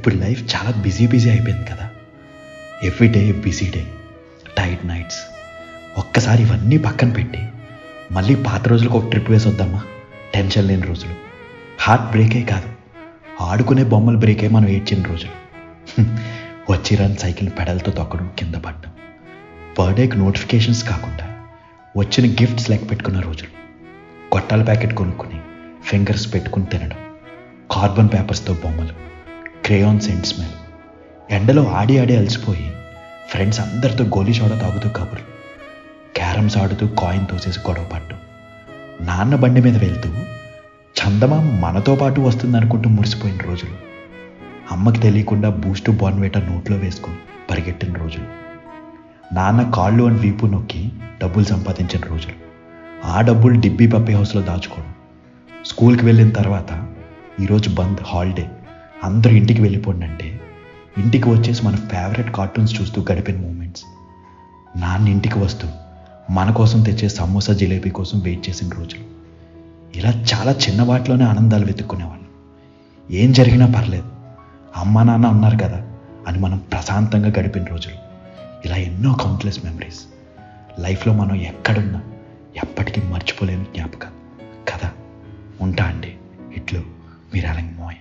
ఇప్పుడు లైఫ్ చాలా బిజీ అయిపోయింది కదా. Every day busy day, tight nights. ఒక్కసారి ఇవన్నీ పక్కన పెట్టి మళ్ళీ పాత రోజులకు ఒక ట్రిప్ వేసి వద్దామా? టెన్షన్ లేని రోజులు, హార్ట్ బ్రేకే కాదు, ఆడుకునే బొమ్మలు బ్రేకే మనం ఏడ్చిన రోజులు. వచ్చి రన్ సైకిల్ పెడల్తో తొక్కడం, కింద పడడం, బర్త్డేకి నోటిఫికేషన్స్ కాకుండా వచ్చిన గిఫ్ట్స్ లెక్క పెట్టుకున్న రోజులు, గొట్టాల ప్యాకెట్ కొనుక్కొని ఫింగర్స్ పెట్టుకుని తినడం, కార్బన్ పేపర్స్తో బొమ్మలు, క్రేయాన్ సెంట్ స్మెల్, ఎండలో ఆడి అలసిపోయి ఫ్రెండ్స్ అందరితో గోలీ సోడా తాగుతూ కబుర్లు, క్యారమ్స్ ఆడుతూ కాయిన్ తోసేసి గొడవ పడ్డం, నాన్న బండి మీద వెళ్తూ చందమామ మనతో పాటు వస్తుందనుకుంటూ మురిసిపోయిన రోజులు, అమ్మకి తెలియకుండా బూస్టు బోర్న్వేటా నోట్లో వేసుకుని పరిగెట్టిన రోజులు, నాన్న కాళ్ళు అని వీపు నొక్కి డబ్బులు సంపాదించిన రోజులు, ఆ డబ్బులు డిబ్బీ పప్పి హౌస్లో దాచుకోవడం, స్కూల్కి వెళ్ళిన తర్వాత ఈరోజు బంద్, హాలిడే, అందరూ ఇంటికి వెళ్ళిపోండి అంటే ఇంటికి వచ్చేసి మన ఫేవరెట్ కార్టూన్స్ చూస్తూ గడిపిన మూమెంట్స్, నాన్న ఇంటికి వస్తూ మన కోసం తెచ్చే సమోసా జిలేబీ కోసం వెయిట్ చేసిన రోజులు. ఇలా చాలా చిన్న వాటిలోనే ఆనందాలు వెతుక్కునేవాళ్ళం. ఏం జరిగినా పర్లేదు, అమ్మ నాన్న ఉన్నారు కదా అని మనం ప్రశాంతంగా గడిపిన రోజులు. ఇలా ఎన్నో కౌంట్లెస్ మెమరీస్. లైఫ్లో మనం ఎక్కడున్నా ఎప్పటికీ మర్చిపోలేని జ్ఞాపకాలు కదా. ఉంటా అండి. ఇట్లు మీరాలంగి మోయ.